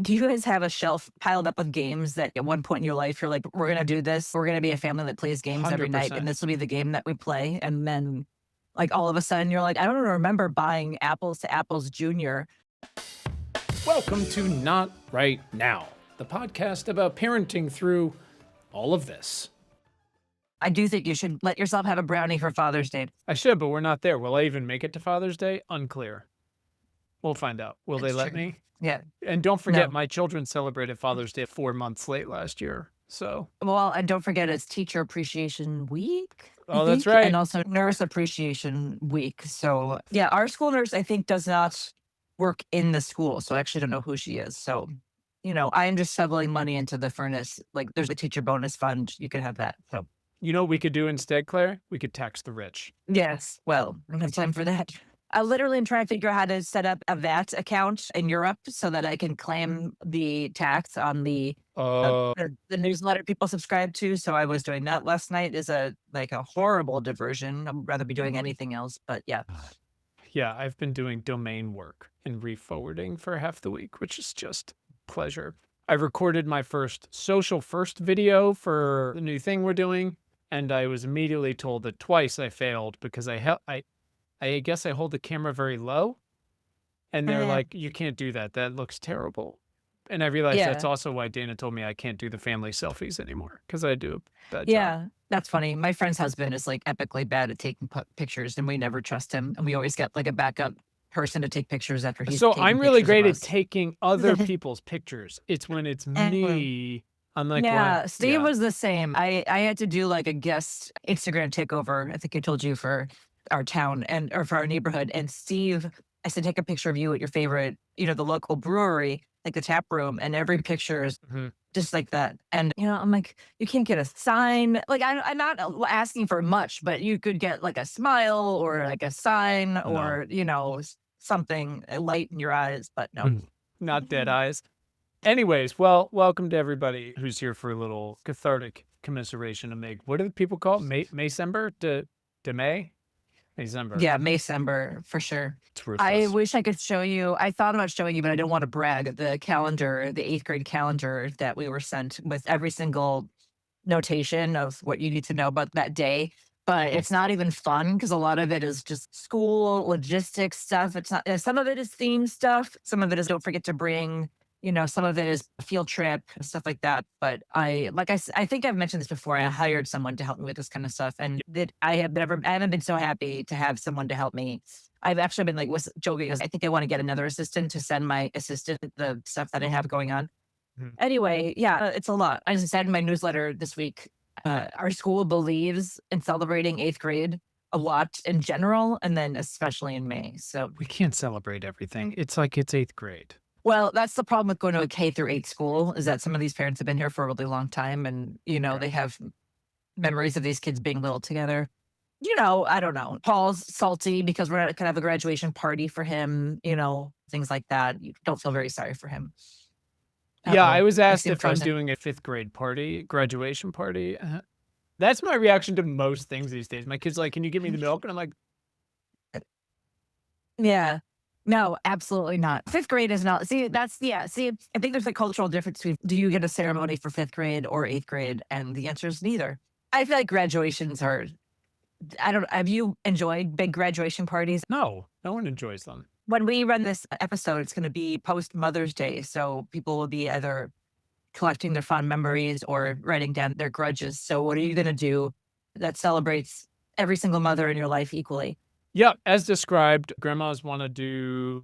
Do you guys have a shelf piled up with games that at one point in your life you're like, we're going to do this? We're going to be a family that plays games every night, and 100%. this will be the game that we play. And then, like, all of a sudden, you're like, I don't remember buying Apples to Apples Junior. Welcome to Not Right Now, the podcast about parenting through all of this. I do think you should let yourself have a brownie for Father's Day. I should, but we're not there. Will I even make it to Father's Day? Unclear. We'll find out. Will they let me? Yeah. And don't forget, No. my children celebrated Father's Day 4 months late last year. So, Well, and don't forget it's Teacher Appreciation Week. oh, that's right. And also Nurse Appreciation Week. So, yeah, our school nurse, I think, does not work in the school. So I actually don't know who she is. So, I'm just shoveling money into the furnace. Like, there's a teacher bonus fund. You could have that. So, You know what we could do instead, Claire? We could tax the rich. yes. Well, I don't have time for that. I literally am trying to figure out how to set up a VAT account in Europe so that I can claim the tax on the newsletter people subscribe to. So I was doing that last night. Is a horrible diversion. I'd rather be doing anything else. But yeah. Yeah, I've been doing domain work and re-forwarding for half the week, which is just pleasure. I recorded my first social first video for the new thing we're doing, and I was immediately told that twice I failed because I guess I hold the camera very low, and they're like, you can't do that. That looks terrible. And I realized that's also why Dana told me I can't do the family selfies anymore because I do a bad job. Yeah, that's funny. My friend's husband is like epically bad at taking pictures, and we never trust him. And we always get like a backup person to take pictures after he's So taken I'm really pictures great of at us. taking other people's pictures. It's when it's me. I'm like, Yeah, what? Steve was the same. I had to do like a guest Instagram takeover. I think I told you for our town or for our neighborhood. And Steve, I said, take a picture of you at your favorite, the local brewery, like the tap room, and every picture is just like that. And I'm like, you can't get a sign. Like I'm not asking for much, but you could get like a smile or like a sign or something, a light in your eyes. But no, not dead eyes. Anyways, well, welcome to everybody who's here for a little cathartic commiseration of Meg. What do the people call it? Maycember? De May? Maycember. Yeah, Maycember for sure. It's ruthless. I wish I could show you. I thought about showing you, but I don't want to brag. The calendar, the 8th grade calendar that we were sent with every single notation of what you need to know about that day. But it's not even fun because a lot of it is just school logistics stuff. It's not. Some of it is theme stuff. Some of it is don't forget to bring. Some of it is a field trip, stuff like that. But I think I've mentioned this before. I hired someone to help me with this kind of stuff, and I haven't been so happy to have someone to help me. I've actually been like joking because I think I want to get another assistant to send my assistant the stuff that I have going on. Anyway, yeah, it's a lot. I just said in my newsletter this week, our school believes in celebrating 8th grade a lot in general, and then especially in May. So we can't celebrate everything. It's like it's 8th grade. Well, that's the problem with going to a K through 8 school is that some of these parents have been here for a really long time and, they have memories of these kids being little together. I don't know. Paul's salty because we're not going to have a graduation party for him, things like that. You don't feel very sorry for him. Yeah, I was asked if I was doing a 5th grade party, graduation party. That's my reaction to most things these days. My kid's like, can you give me the milk? And I'm like, yeah. No, absolutely not. 5th grade is not. See, I think there's a cultural difference between do you get a ceremony for 5th grade or 8th grade? And the answer is neither. I feel like graduations are, have you enjoyed big graduation parties? No one enjoys them. When we run this episode, it's going to be post Mother's Day. So people will be either collecting their fond memories or writing down their grudges. So what are you going to do that celebrates every single mother in your life equally? Yeah, as described, grandmas want to do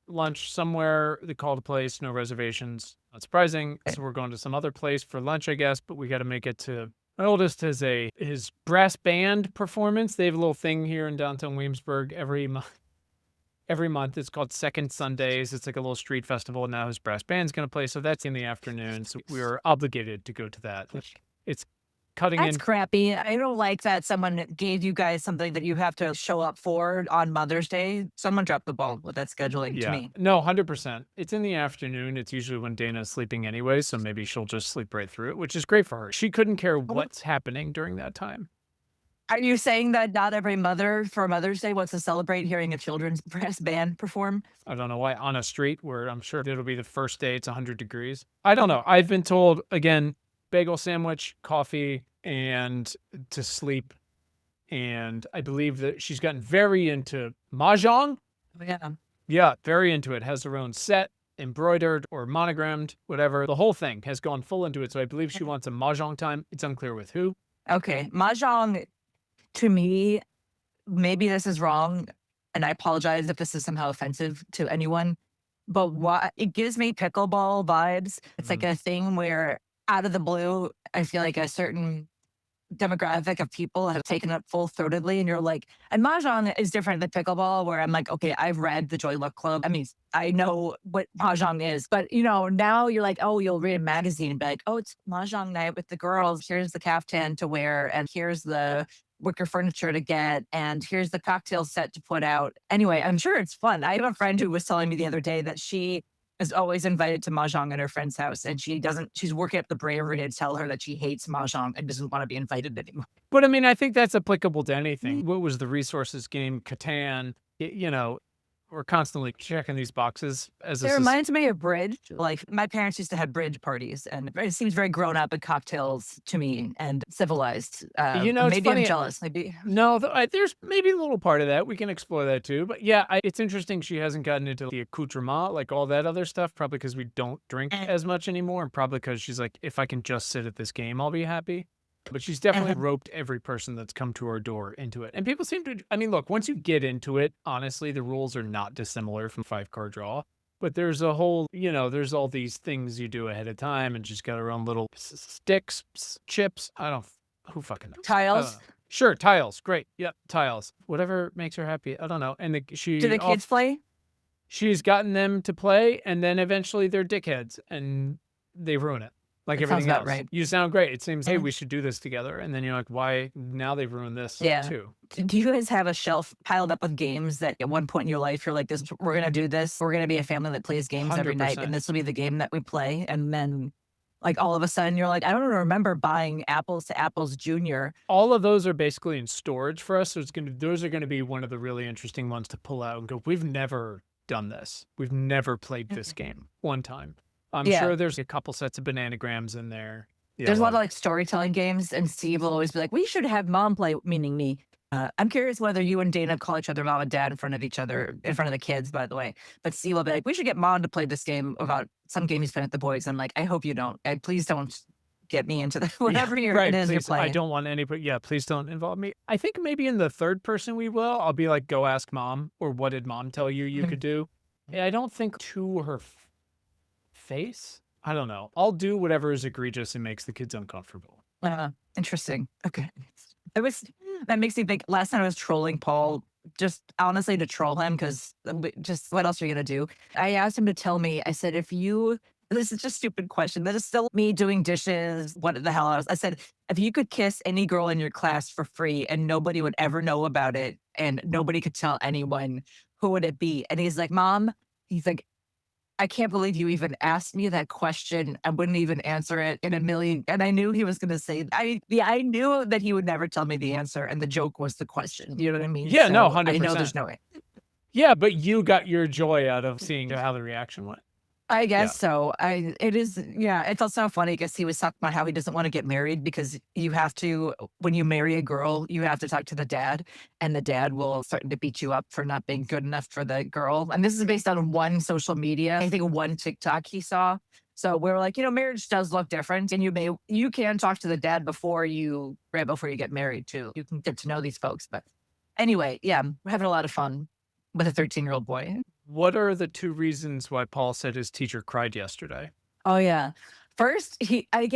lunch somewhere. They called a place, no reservations. Not surprising. So we're going to some other place for lunch, I guess, but we got to make it to my oldest has his brass band performance. They have a little thing here in downtown Williamsburg every month. It's called Second Sundays. It's like a little street festival. And now his brass band's going to play. So that's in the afternoon. So we are obligated to go to that. It's cutting That's crappy. I don't like that someone gave you guys something that you have to show up for on Mother's Day. Someone dropped the ball with that scheduling to me. No, 100%. It's in the afternoon. It's usually when Dana's sleeping anyway, so maybe she'll just sleep right through it, which is great for her. She couldn't care what's happening during that time. Are you saying that not every mother for Mother's Day wants to celebrate hearing a children's brass band perform? I don't know why on a street where I'm sure it'll be the first day it's 100 degrees. I don't know. I've been told, again, bagel sandwich, coffee, and to sleep. And I believe that she's gotten very into mahjong. Oh, yeah. Yeah, very into it. Has her own set, embroidered or monogrammed, whatever. The whole thing has gone full into it. So I believe she wants a mahjong time. It's unclear with who. Okay. Mahjong, to me, maybe this is wrong, and I apologize if this is somehow offensive to anyone, but what it gives me pickleball vibes. It's like Mm. a thing where out of the blue, I feel like a certain demographic of people have taken it full throatedly, and you're like, and mahjong is different than pickleball, where I'm like, okay, I've read the Joy Luck Club. I mean, I know what mahjong is, but now you're like, oh, you'll read a magazine and be like, oh, it's mahjong night with the girls. Here's the caftan to wear, and here's the wicker furniture to get, and here's the cocktail set to put out. Anyway, I'm sure it's fun. I have a friend who was telling me the other day that she is always invited to mahjong at her friend's house, and she's working up the bravery to tell her that she hates mahjong and doesn't want to be invited anymore. But I mean, I think that's applicable to anything. What was the resources game? Catan, we're constantly checking these boxes as It a reminds me of bridge. Like my parents used to have bridge parties, and it seems very grown up and cocktails to me and civilized. It's Maybe I'm funny. jealous. Maybe No, there's maybe a little part of that. We can explore that too. But yeah, it's interesting she hasn't gotten into the accoutrement, like all that other stuff, probably because we don't drink as much anymore. And probably because she's like, if I can just sit at this game, I'll be happy. But she's definitely roped every person that's come to our door into it. And people seem to, I mean, look, once you get into it, honestly, the rules are not dissimilar from 5-card draw. But there's a whole, there's all these things you do ahead of time, and she's got her own little sticks, chips. Who fucking knows? tiles. Sure, tiles. Great. Yep, tiles. Whatever makes her happy. I don't know. And Do the kids play? she's gotten them to play, and then eventually they're dickheads and they ruin it. Like That sounds everything about else. right. You sound great. It seems, hey, Mhm. we should do this together. And then you're like, why? Now they've ruined this Yeah. too. Do you guys have a shelf piled up with games that at one point in your life you're like, we're gonna do this. We're gonna be a family that plays games every night, 100%. and this will be the game that we play. And then, like all of a sudden, you're like, I don't remember buying Apples to Apples Junior. All of those are basically in storage for us. So those are gonna be one of the really interesting ones to pull out and go, we've never done this. We've never played this game one time. I'm Yeah. sure there's a couple sets of bananagrams in there. Yeah, There's a lot of like storytelling games, and Steve will always be like, we should have mom play, meaning me. I'm curious whether you and Dana call each other mom and dad in front of each other, in front of the kids, by the way. But Steve will be like, we should get mom to play this game about some game he's playing with the boys. I'm like, I hope you don't. Please don't get me into that. Whatever right, it is you're please, playing. I don't want anybody. Yeah, please don't involve me. I think maybe in the third person we will. I'll be like, go ask mom, or what did mom tell you could do? Yeah, I don't think to her face. I don't know. I'll do whatever is egregious and makes the kids uncomfortable. Interesting. Okay. That makes me think. Last time I was trolling Paul, just honestly to troll him, because just what else are you gonna do? I asked him to tell me. I said, if you, this is just a stupid question. That is still me doing dishes. What the hell else? I said, if you could kiss any girl in your class for free and nobody would ever know about it and nobody could tell anyone, who would it be? And he's like, Mom. He's like, I can't believe you even asked me that question. I wouldn't even answer it in a million. And I knew he was going to say, I knew that he would never tell me the answer. And the joke was the question. You know what I mean? Yeah, no, So I know 100%. there's no way. Yeah, but you got your joy out of seeing how the reaction went. I guess so. It's also funny because he was talking about how he doesn't want to get married because you have to, when you marry a girl, you have to talk to the dad, and the dad will start to beat you up for not being good enough for the girl. And this is based on one social media, I think one TikTok he saw. So we're like, marriage does look different, and you can talk to the dad right before you get married too. You can get to know these folks. But anyway, yeah, we're having a lot of fun with a 13-year-old boy. What are the 2 reasons why Paul said his teacher cried yesterday? Oh, yeah. First, I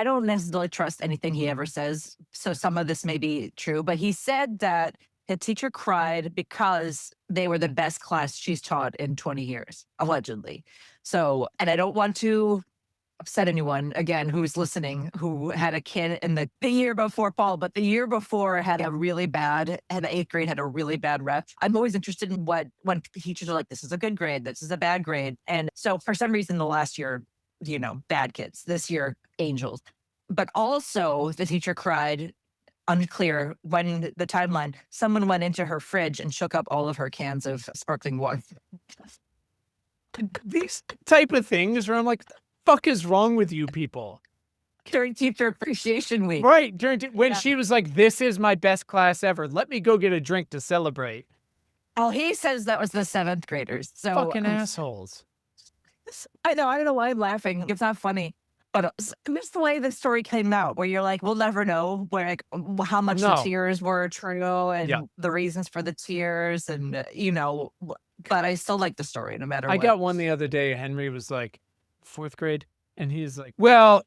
don't necessarily trust anything he ever says. So some of this may be true, but he said that his teacher cried because they were the best class she's taught in 20 years, allegedly. So, and I don't want to upset anyone again who's listening who had a kid in the year before Paul, but the year before had the 8th grade had a really bad rep. I'm always interested in when teachers are like, this is a good grade, this is a bad grade. And so for some reason, the last year, bad kids, this year, angels. But also the teacher cried unclear when the timeline, someone went into her fridge and shook up all of her cans of sparkling water. These type of things where I'm like, the fuck is wrong with you people? During Teacher Appreciation Week. Right. When Yeah. she was like, this is my best class ever. Let me go get a drink to celebrate. Oh, he says that was the 7th graders. So Fucking assholes. I know. I don't know why I'm laughing. It's not funny. But it's the way the story came out, where you're like, we'll never know where, like, how much the No. tears were true and Yeah. the reasons for the tears, and but I still like the story no matter I what. got one the other day. Henry was like, 4th grade. And he's like, well,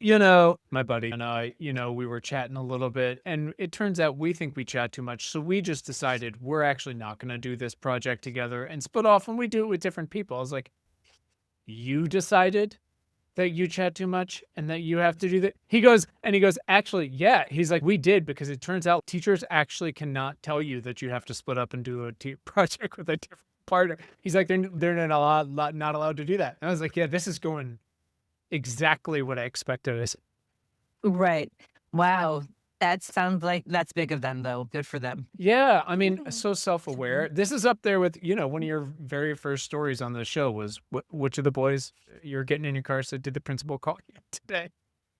my buddy and I, we were chatting a little bit, and it turns out we think we chat too much. So we just decided we're actually not going to do this project together and split off, and we do it with different people. I was like, you decided that you chat too much and that you have to do that? He goes, actually, yeah. He's like, we did, because it turns out teachers actually cannot tell you that you have to split up and do a project with a different partner. He's like, they're not allowed to do that. And I was like, yeah, this is going exactly what I expected. Right. Wow. That sounds like that's big of them, though. Good for them. Yeah, I mean, so self-aware. This is up there with, one of your very first stories on the show was which of the boys you're getting in your car said, did the principal call you today?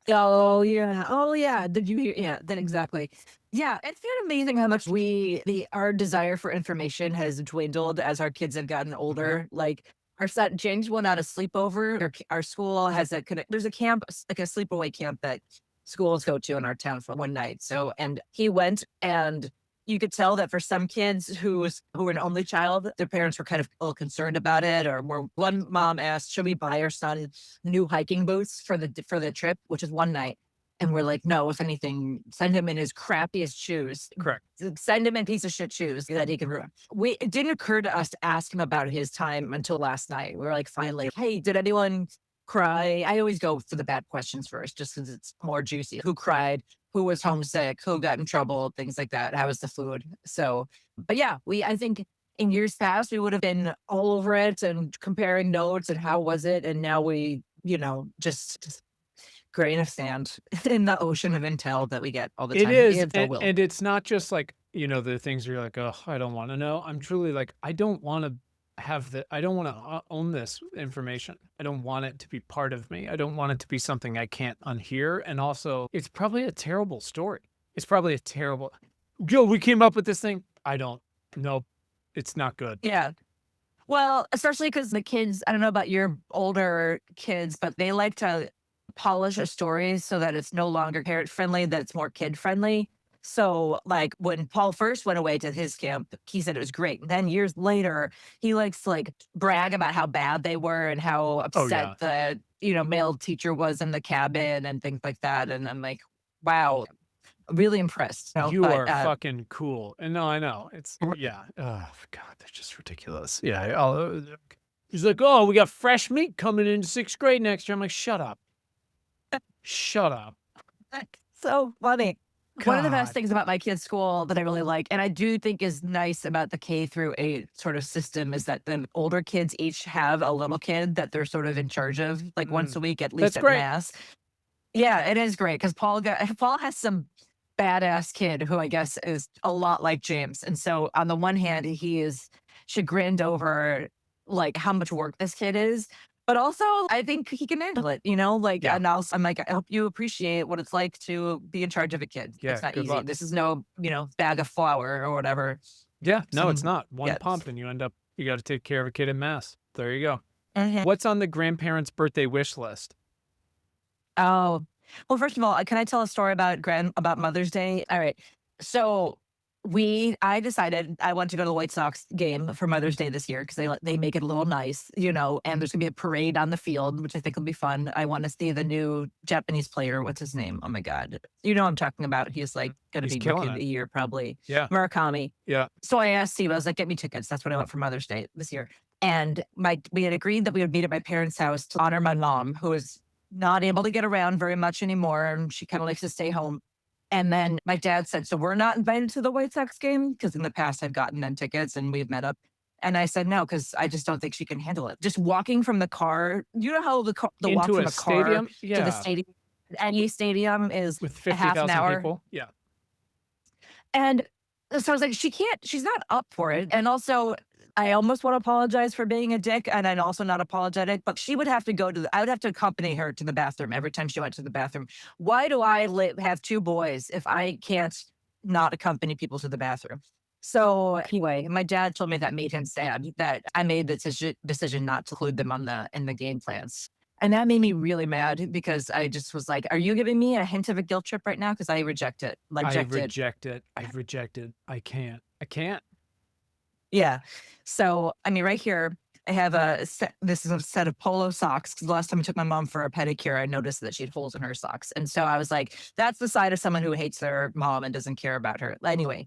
Oh yeah. Oh yeah. Did you hear? Yeah. Then exactly. Yeah. It's been amazing how much our desire for information has dwindled as our kids have gotten older. Like our son James went on a sleepover. Our school has there's a camp, like a sleepaway camp that schools go to in our town for one night. So, and he went, and you could tell that for some kids who were an only child, their parents were kind of a little concerned about it. Or one mom asked, should we buy our son new hiking boots for the trip, which is one night. And we're like, no, if anything, send him in his crappiest shoes. Correct. Send him in piece of shit shoes that he can ruin. It didn't occur to us to ask him about his time until last night. We were like, finally, hey, did anyone cry? I always go for the bad questions first, just because it's more juicy. Who cried? Who was homesick? Who got in trouble? Things like that. How was the food? So, but yeah, I think in years past, we would have been all over it and comparing notes and how was it. And now we, just grain of sand in the ocean of intel that we get all the time. It is. And it's not just like, the things where you're like, oh, I don't want to know. I'm truly like, I don't want to I don't want to own this information. I don't want it to be part of me. I don't want it to be something I can't unhear. And also, it's probably a terrible story. It's probably a terrible, we came up with this thing. Nope, it's not good. Yeah. Well, especially because the kids, I don't know about your older kids, but they like to polish a story so that it's no longer parent friendly, that it's more kid friendly. So, like, when Paul first went away to his camp, he said it was great. And then years later, he likes to brag about how bad they were and how upset the male teacher was in the cabin and things like that. And I'm like, wow, really impressed. You are fucking cool. And no, I know it's Oh God, they're just ridiculous. Yeah, he's like, oh, we got fresh meat coming into 6th grade next year. I'm like, shut up, shut up. So funny. God. One of the best things about my kids' school that I really like, and I do think is nice about the K-8 sort of system, is that the older kids each have a little kid that they're sort of in charge of, like once a week, at least. That's great. Mass. Yeah, it is great because Paul has some badass kid who I guess is a lot like James. And so on the one hand, he is chagrined over how much work this kid is. But also, I think he can handle it, and also, I'm like, I hope you appreciate what it's like to be in charge of a kid. Yeah, it's not easy. luck. This is no, bag of flour or whatever. Yeah, no, it's not. One pump and you got to take care of a kid in mass. There you go. Mm-hmm. What's on the grandparents' birthday wish list? Oh, well, first of all, can I tell a story about Mother's Day? All right. So I decided I want to go to the White Sox game for Mother's Day this year because they make it a little nice, and there's gonna be a parade on the field, which I think will be fun. I want to see the new Japanese player. What's his name? Oh my God. You know what I'm talking about. He's gonna be Rookie of the Year probably. Yeah. Murakami. Yeah. So I asked Steve, I was like, get me tickets. That's what I want for Mother's Day this year. And we had agreed that we would meet at my parents' house to honor my mom, who is not able to get around very much anymore. And she kind of likes to stay home. And then my dad said, so we're not invited to the White Sox game? Because in the past I've gotten them tickets and we've met up. And I said, no, because I just don't think she can handle it. Just walking from the car, you know how the walk from a car stadium? to the stadium, any stadium is with a half an 50,000 hour. people? Yeah. And so I was like, she's not up for it. And also, I almost want to apologize for being a dick, and I'm also not apologetic, but she would have to I would have to accompany her to the bathroom every time she went to the bathroom. Why do I have two boys if I can't not accompany people to the bathroom? So anyway, my dad told me that made him sad that I made the decision not to include them in the game plans. And that made me really mad because I just was like, are you giving me a hint of a guilt trip right now? Because I reject it. I Reject it. reject it. I reject it. I can't. I can't. Yeah. So, I mean, right here, I have this is a set of polo socks. Because the last time I took my mom for a pedicure, I noticed that she had holes in her socks. And so I was like, that's the side of someone who hates their mom and doesn't care about her. Anyway,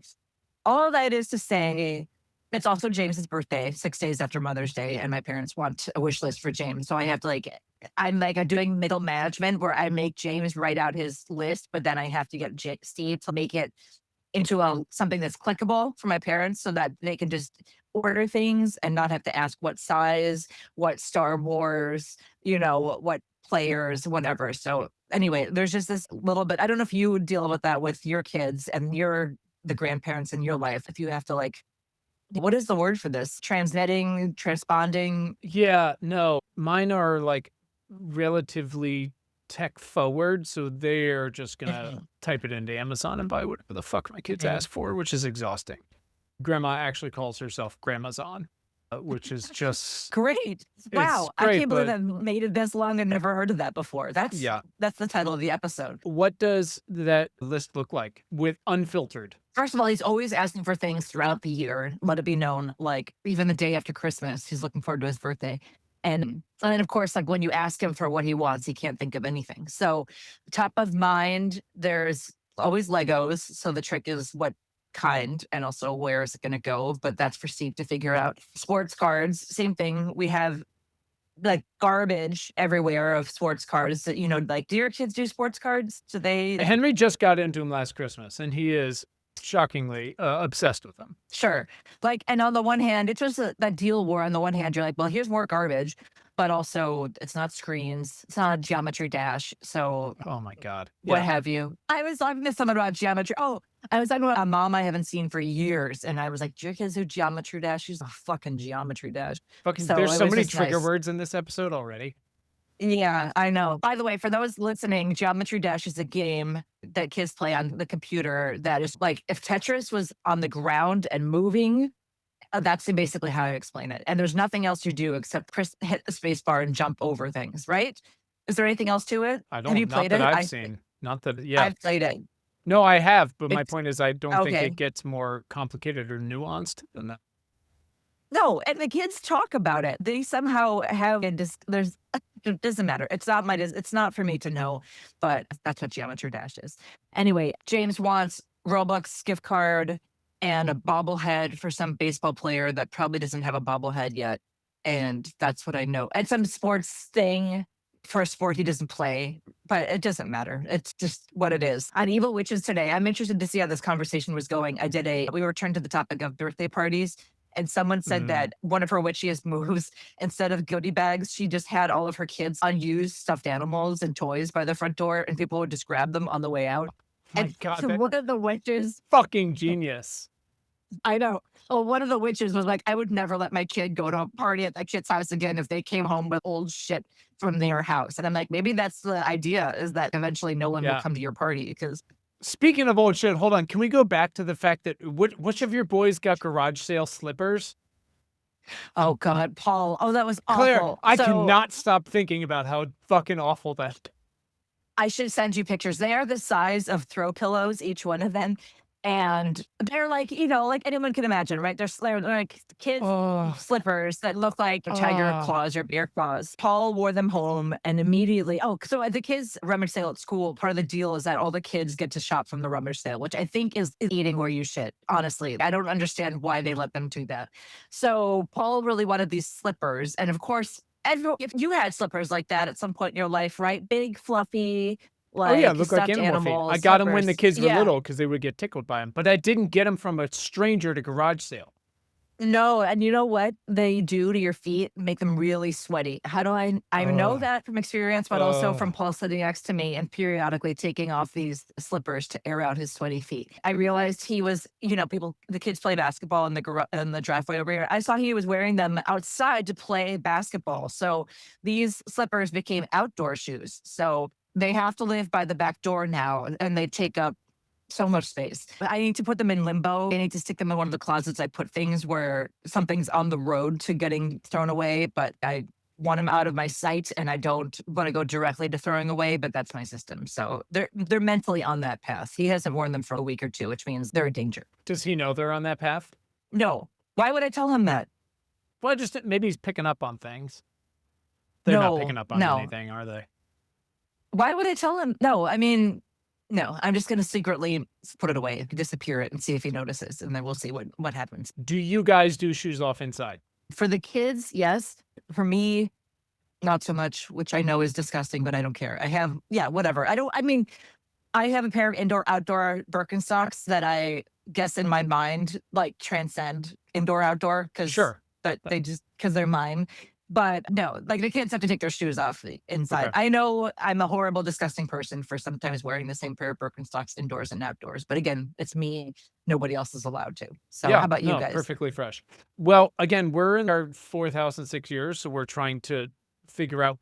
all that is to say, it's also James's birthday, 6 days after Mother's Day, and my parents want a wish list for James. So I have to I'm doing middle management where I make James write out his list, but then I have to get Steve to make it into something that's clickable for my parents so that they can just order things and not have to ask what size, what Star Wars, what players, whatever. So anyway, there's just this little bit. I don't know if you deal with that with your kids and the grandparents in your life. If you have to what is the word for this? Transnetting, transponding. Yeah, no, mine are relatively tech forward, so they're just gonna type it into Amazon and buy whatever the fuck my kids ask for, which is exhausting. Grandma actually calls herself Grandmazon, which is just Great. Wow. I great, can't believe but I've made it this long and never heard of that before. yeah. That's the title of the episode. What does that list look like with unfiltered? First of all, he's always asking for things throughout the year. Let it be known, even the day after Christmas, he's looking forward to his birthday. And then, of course, when you ask him for what he wants, he can't think of anything. So, top of mind, there's always Legos. So the trick is what kind and also where is it going to go? But that's for Steve to figure out. Sports cards, same thing. We have garbage everywhere of sports cards. That do your kids do sports cards? Do they? Henry just got into him last Christmas, and he is shockingly obsessed with them. Sure. And on the one hand, it's just that deal where on the one hand, you're like, well, here's more garbage, but also it's not screens. It's not a Geometry Dash. So, oh my God. What have you? I was talking to someone about geometry. Oh, I was talking about a mom I haven't seen for years. And I was like, do your kids do Geometry Dash? She's a fucking Geometry Dash. There's so many trigger words in this episode already. Yeah, I know. By the way, for those listening, Geometry Dash is a game that kids play on the computer that is if Tetris was on the ground and moving, that's basically how I explain it. And there's nothing else you do except hit the space bar and jump over things, right? Is there anything else to it? I don't. Have you played not that it? I've seen. Not that. Yeah, I've played it. No, I have. But my point is, I don't think okay. it gets more complicated or nuanced than that. No, and the kids talk about it. They somehow have it doesn't matter. It's not for me to know, but that's what Geometry Dash is. Anyway, James wants Robux gift card and a bobblehead for some baseball player that probably doesn't have a bobblehead yet. And that's what I know. And some sports thing for a sport he doesn't play, but it doesn't matter. It's just what it is. On Evil Witches today, I'm interested to see how this conversation was going. We returned to the topic of birthday parties. And someone said that one of her witchiest moves, instead of goodie bags, she just had all of her kids unused stuffed animals and toys by the front door, and people would just grab them on the way out. Oh my God, so one of the witches, fucking genius. I know. Well, one of the witches was like, I would never let my kid go to a party at that kid's house again if they came home with old shit from their house. And I'm like, maybe that's the idea, is that eventually no one will come to your party. Because speaking of old shit, hold on. Can we go back to the fact that which of your boys got garage sale slippers? Oh God, Paul. Oh, that was awful. Claire, I cannot stop thinking about how fucking awful that. I should send you pictures. They are the size of throw pillows, each one of them. And they're like anyone can imagine, right? They're like kids slippers that look like tiger claws or bear claws. Paul wore them home and immediately, so at the kids' rummage sale at school, part of the deal is that all the kids get to shop from the rummage sale, which I think is eating where you shit. Honestly, I don't understand why they let them do that. So Paul really wanted these slippers. And of course, if you had slippers like that at some point in your life, right? Big, fluffy, look like animal feet. I got them when the kids were little because they would get tickled by them. But I didn't get them from a stranger at a garage sale. No, and you know what they do to your feet? Make them really sweaty. How do I know Oh, that from experience, but also from oh, Paul sitting next to me and periodically taking off these slippers to air out his sweaty feet. I realized he was, the kids play basketball in in the driveway over here. I saw he was wearing them outside to play basketball. So these slippers became outdoor shoes. So they have to live by the back door now, and they take up so much space. I need to put them in limbo. I need to stick them in one of the closets I put things where something's on the road to getting thrown away, but I want them out of my sight and I don't want to go directly to throwing away, but that's my system. So they're mentally on that path. He hasn't worn them for a week or two, which means they're a danger. does he know they're on that path? No. Why would I tell him that? Well, just maybe he's picking up on things. They're not No, picking up on no. anything, are they? Why would I tell him? No, I mean, no, I'm just going to secretly put it away, disappear it, and see if he notices. And then we'll see what happens. Do you guys do shoes off inside? For the kids, yes. For me, not so much, which I know is disgusting, but I don't care. I have, yeah, whatever. I mean, I have a pair of indoor outdoor Birkenstocks that I guess in my mind like transcend indoor outdoor because Sure. that they just because they're mine. But no, like the kids have to take their shoes off inside. Okay. I know I'm a horrible, disgusting person for sometimes wearing the same pair of Birkenstocks indoors and outdoors. But again, it's me. Nobody else is allowed to. So Yeah, how about you no, guys? perfectly fresh. Well, again, we're in our 4,006 years, so we're trying to figure out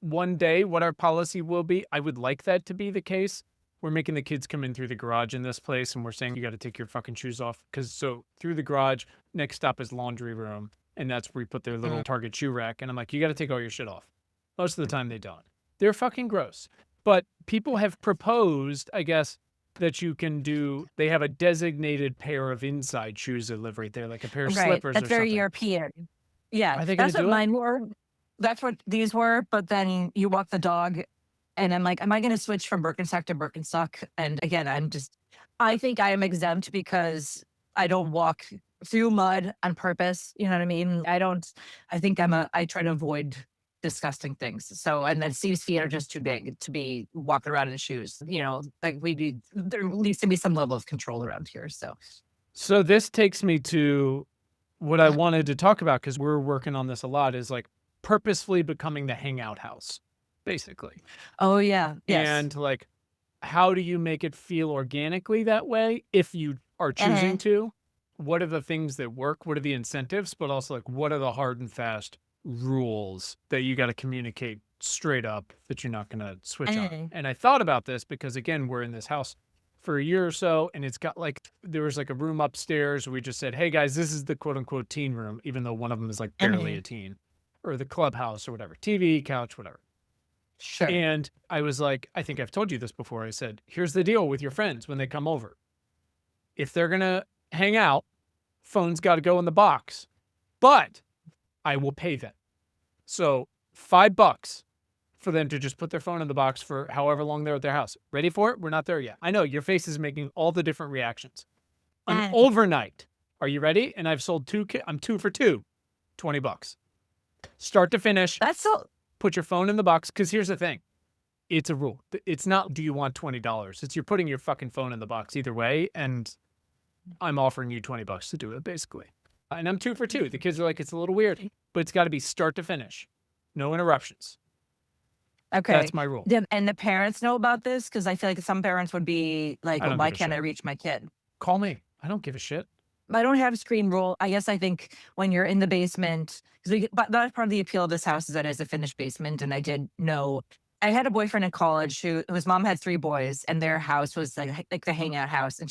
one day what our policy will be. I would like that to be the case. We're making the kids come in through the garage in this place, and we're saying you got to take your fucking shoes off. Because so through the garage, next stop is laundry room, and that's where we put their little Target shoe rack. And I'm like, you got to take all your shit off. Most of the time, they don't. They're fucking gross. But people have proposed, I guess, that you can do. They have a designated pair of inside shoes that live right there, like a pair of Right. slippers That's or very something. European. Yeah. Are they going That's to what do it? mine were. That's what these were. But then you walk the dog and I'm like, am I going to switch from Birkenstock to Birkenstock? And again, I think I am exempt because I don't walk through mud on purpose. You know what I mean? I try to avoid disgusting things. So, and then Steve's feet are just too big to be walking around in shoes. Like there needs to be some level of control around here. So this takes me to what I wanted to talk about, because we're working on this a lot, is like purposefully becoming the hangout house, basically. Oh yeah. Yes. And like, how do you make it feel organically that way if you are choosing to? What are the things that work? What are the incentives? But also, like, what are the hard and fast rules that you got to communicate straight up that you're not going to switch on? And I thought about this because, again, we're in this house for a year or so, and it's got like, there was like a room upstairs where we just said, hey guys, this is the quote unquote teen room, even though one of them is like barely a teen, or the clubhouse or whatever, TV, couch, whatever. Sure. And I was like, I think I've told you this before. I said, here's the deal with your friends when they come over. If they're going to hang out, phone's got to go in the box, but I will pay them. So $5 for them to just put their phone in the box for however long they're at their house. Ready for it? We're not there yet. I know your face is making all the different reactions. An overnight. Are you ready? And I've sold I'm 2 for 2, $20. Start to finish. That's so. Put your phone in the box. Because here's the thing. It's a rule. It's not, do you want $20? It's you're putting your fucking phone in the box either way. And I'm offering you $20 to do it, basically. And I'm 2 for 2. The kids are like, it's a little weird, but it's got to be start to finish. No interruptions. Okay. That's my rule. And the parents know about this? Because I feel like some parents would be like, I don't why give a can't I shit. reach my kid? Call me. I don't give a shit. I don't have a screen rule. I guess I think when you're in the basement, but that's part of the appeal of this house is that it's a finished basement. And I did know, I had a boyfriend in college whose mom had 3 boys, and their house was like the hangout house, and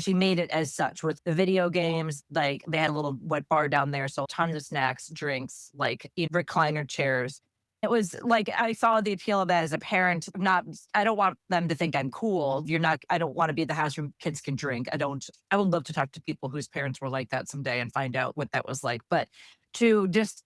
she made it as such with the video games. Like they had a little wet bar down there, so tons of snacks, drinks, like recliner chairs. It was like I saw the appeal of that as a parent. I don't want them to think I'm cool. I don't want to be the house where kids can drink. I would love to talk to people whose parents were like that someday and find out what that was like. But to just,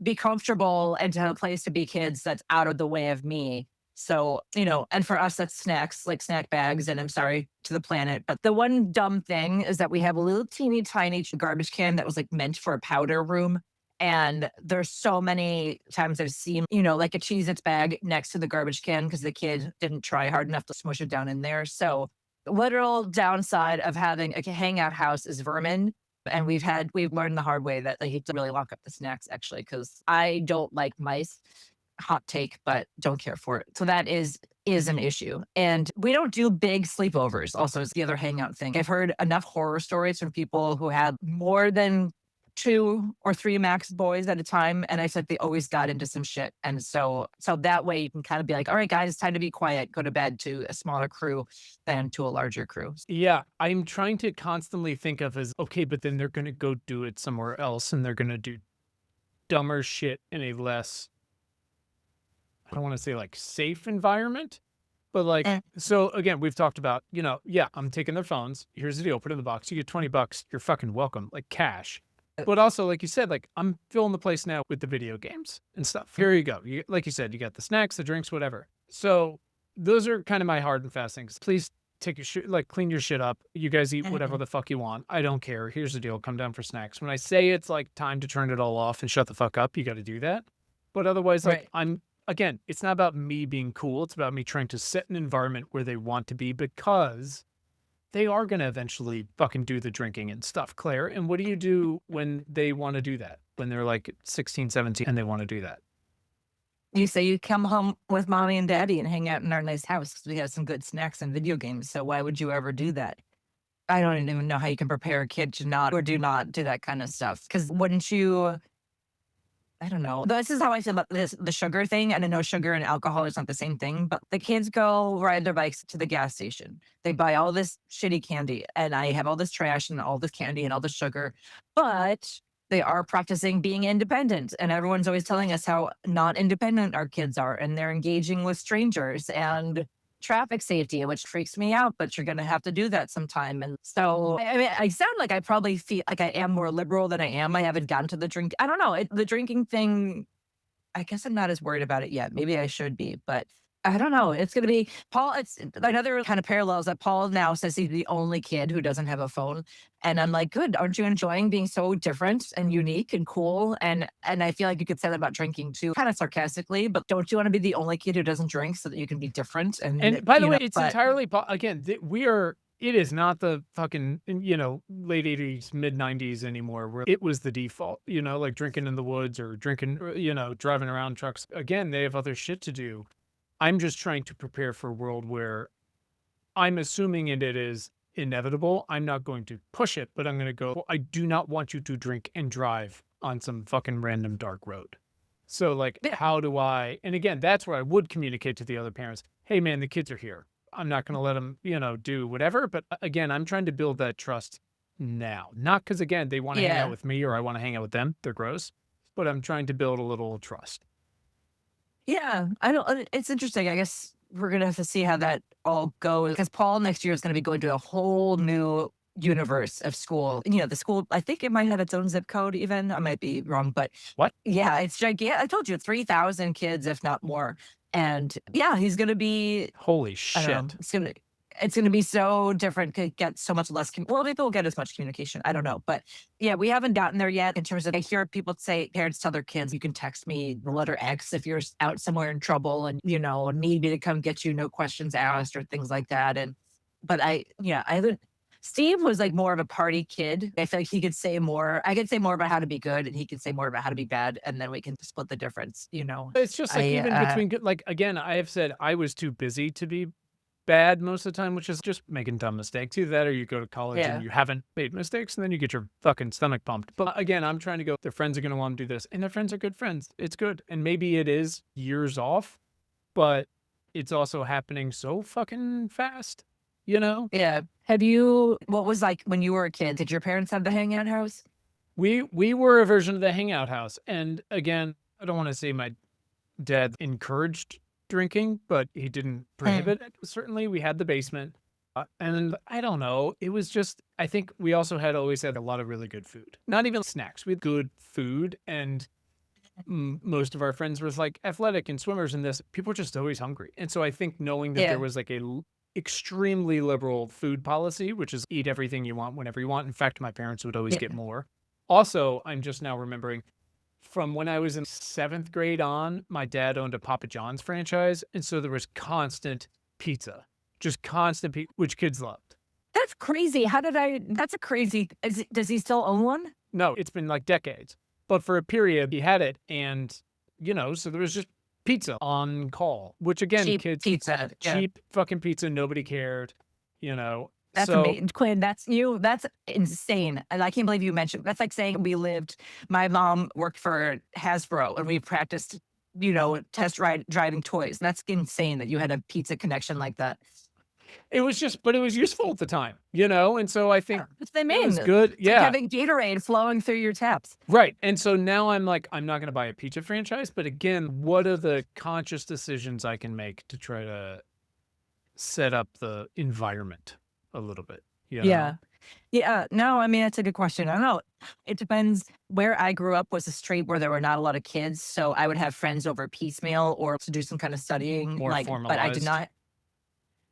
be comfortable and to have a place to be kids that's out of the way of me. So, and for us, that's snacks, like snack bags. And I'm sorry to the planet. But the one dumb thing is that we have a little teeny tiny garbage can that was like meant for a powder room. And there's so many times I've seen, like a Cheez-Its bag next to the garbage can because the kid didn't try hard enough to smush it down in there. So the literal downside of having a hangout house is vermin. And we've learned the hard way that like, you have to really lock up the snacks actually, because I don't like mice. Hot take, but don't care for it. So that is an issue. And we don't do big sleepovers. Also, it's the other hangout thing. I've heard enough horror stories from people who had more than 2 or 3 max boys at a time. And I said they always got into some shit. And so that way you can kind of be like, all right, guys, it's time to be quiet, go to bed, to a smaller crew than to a larger crew. Yeah, I'm trying to constantly think of as, okay, but then they're going to go do it somewhere else and they're going to do dumber shit in a less, I don't want to say like safe environment, but like, Eh. so again, we've talked about, yeah, I'm taking their phones. Here's the deal. Put it in the box. You get $20. You're fucking welcome. Like cash. But also, like you said, like I'm filling the place now with the video games and stuff. Here you go. Like you said, you got the snacks, the drinks, whatever. So those are kind of my hard and fast things. Please take your shit, like clean your shit up. You guys eat whatever the fuck you want. I don't care. Here's the deal. Come down for snacks. When I say it's like time to turn it all off and shut the fuck up, you got to do that. But otherwise, like Right. again, it's not about me being cool. It's about me trying to set an environment where they want to be, because they are going to eventually fucking do the drinking and stuff, Claire. And what do you do when they want to do that? When they're like 16, 17 and they want to do that? You say you come home with mommy and daddy and hang out in our nice house because we have some good snacks and video games. So why would you ever do that? I don't even know how you can prepare a kid to not or do not do that kind of stuff. Because wouldn't you? I don't know. This is how I feel about the sugar thing. And I know sugar and alcohol is not the same thing, but the kids go ride their bikes to the gas station. They buy all this shitty candy, and I have all this trash and all this candy and all this sugar, but they are practicing being independent. And everyone's always telling us how not independent our kids are, and they're engaging with strangers and traffic safety, which freaks me out, but you're going to have to do that sometime. And so, I mean, I sound like I probably feel like I am more liberal than I am. I haven't gotten to the drink. I don't know. The drinking thing, I guess I'm not as worried about it yet. Maybe I should be, but I don't know. It's going to be Paul. It's another kind of parallels that Paul now says he's the only kid who doesn't have a phone. And I'm like, good. Aren't you enjoying being so different and unique and cool? And I feel like you could say that about drinking too, kind of sarcastically, but don't you want to be the only kid who doesn't drink so that you can be different? And by the way, it's But entirely, again, it is not the fucking, late 80s, mid 90s anymore where it was the default, like drinking in the woods or drinking, driving around trucks. Again, they have other shit to do. I'm just trying to prepare for a world where I'm assuming it is inevitable. I'm not going to push it, but I'm going to go, well, I do not want you to drink and drive on some fucking random dark road. So like, yeah, how do I, and again, that's where I would communicate to the other parents, hey man, the kids are here. I'm not going to let them, do whatever. But again, I'm trying to build that trust now, not because again, they want to hang out yeah. with me or I want to hang out with them. They're gross, but I'm trying to build a little trust. Yeah, I don't. It's interesting. I guess we're gonna have to see how that all goes because Paul next year is gonna be going to a whole new universe of school. The school. I think it might have its own zip code. Even I might be wrong, but What? yeah, it's gigantic. I told you, 3,000 kids, if not more. And yeah, he's gonna be. Holy I don't know. shit. It's gonna be so different. Could get so much less. Well, maybe we'll get as much communication. I don't know, but yeah, we haven't gotten there yet. In terms of, I hear people say, parents tell their kids, "You can text me the letter X if you're out somewhere in trouble and need me to come get you, no questions asked," or things like that. And but I haven't. Steve was like more of a party kid. I feel like he could say more. I could say more about how to be good, and he could say more about how to be bad, and then we can split the difference. It's just like I even between, like, again, I have said I was too busy to be bad most of the time, which is just making dumb mistakes. Either that or you go to college and yeah. you haven't made mistakes and then you get your fucking stomach pumped. But again, I'm trying to go, their friends are going to want to do this and their friends are good friends. It's good. And maybe it is years off, but it's also happening so fucking fast, you know? Yeah. What was like when you were a kid? Did your parents have the hangout house? We were a version of the hangout house. And again, I don't want to say my dad encouraged drinking, but he didn't Mm. prohibit it. Certainly, we had the basement. And I don't know. It was just, I think we also always had a lot of really good food. Not even snacks. We had good food. And most of our friends were like athletic and swimmers and this. People were just always hungry. And so I think knowing that there Yeah. was like extremely liberal food policy, which is eat everything you want whenever you want. In fact, my parents would always get Yeah. more. Also, I'm just now remembering from when I was in 7th grade on, my dad owned a Papa John's franchise. And so there was constant pizza, just constant pizza, which kids loved. That's crazy. That's a crazy, does he still own one? No, it's been like decades. But for a period, he had it. And, so there was just pizza on call, which again, Cheap kids, pizza. Yeah. cheap fucking pizza. Nobody cared, you know. That's So amazing. Quinn, that's insane. And I can't believe you mentioned, that's like saying my mom worked for Hasbro and we practiced, driving toys. That's insane that you had a pizza connection like that. but it was useful at the time, and so I think That's what I it mean. was good. It's like Yeah. having Gatorade flowing through your taps. Right. And so now I'm like, I'm not going to buy a pizza franchise. But again, what are the conscious decisions I can make to try to set up the environment a little bit? Yeah. Yeah. No, I mean, that's a good question. I don't know. It depends. Where I grew up was a street where there were not a lot of kids. So I would have friends over piecemeal or to do some kind of studying. More But I did formalized. not.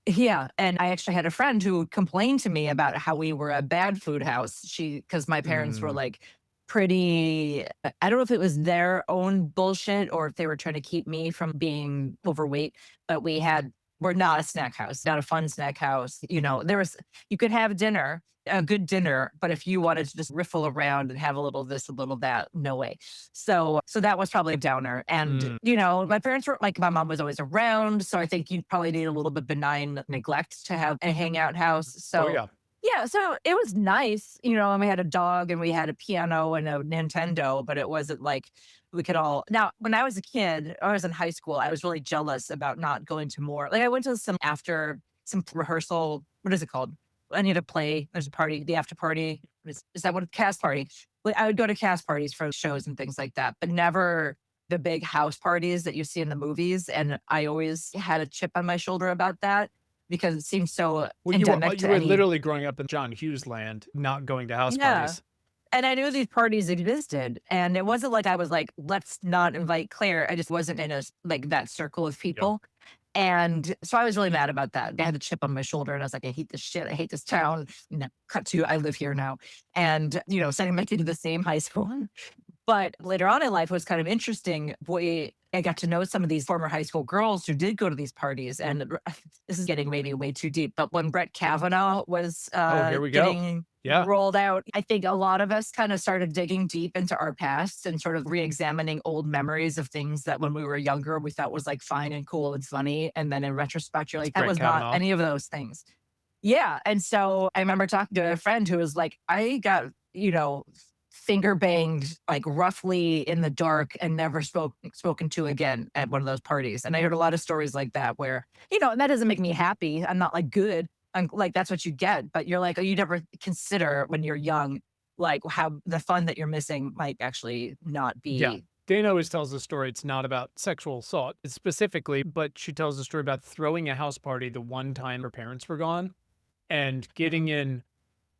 Yeah. And I actually had a friend who complained to me about how we were a bad food house. Because my parents were Mm. like pretty, I don't know if it was their own bullshit or if they were trying to keep me from being overweight, but we're not a snack house, not a fun snack house. You could have dinner, a good dinner, but if you wanted to just riffle around and have a little this, a little that, no way. So that was probably a downer. And, Mm. my parents were like, my mom was always around. So I think you probably need a little bit benign neglect to have a hangout house. Oh, So yeah. yeah, so it was nice, and we had a dog and we had a piano and a Nintendo, but it wasn't like we could all. Now, when I was a kid, I was in high school, I was really jealous about not going to more. Like I went to some rehearsal. What is it called? I need to play. There's a party, the after party. Is that what a cast party? Like I would go to cast parties for shows and things like that, but never the big house parties that you see in the movies. And I always had a chip on my shoulder about that because it seems so Well, endemic you to were any. literally growing up in John Hughes land, not going to house Yeah. parties. And I knew these parties existed. And it wasn't like I was like, let's not invite Claire. I just wasn't in like that circle of people. And so I was really mad about that. I had a chip on my shoulder and I was like, I hate this shit. I hate this town. Cut to, I live here now. And, sending my kid to the same high school. But later on in life, it was kind of interesting. I got to know some of these former high school girls who did go to these parties. And this is getting maybe way too deep. But when Brett Kavanaugh was Here we go. getting Yeah. rolled out, I think a lot of us kind of started digging deep into our past and sort of re-examining old memories of things that when we were younger, we thought was like fine and cool and funny. And then in retrospect, you're like, that Brett was Kavanaugh. not any of those things. Yeah. And so I remember talking to a friend who was like, I got, finger banged like roughly in the dark and never spoken to again at one of those parties. And I heard a lot of stories like that where, and that doesn't make me happy. I'm not like good. I'm like, that's what you get. But you're like, oh, you never consider when you're young, like how the fun that you're missing might actually not be. Yeah. Dana always tells the story. It's not about sexual assault specifically, but she tells the story about throwing a house party the one time her parents were gone and getting in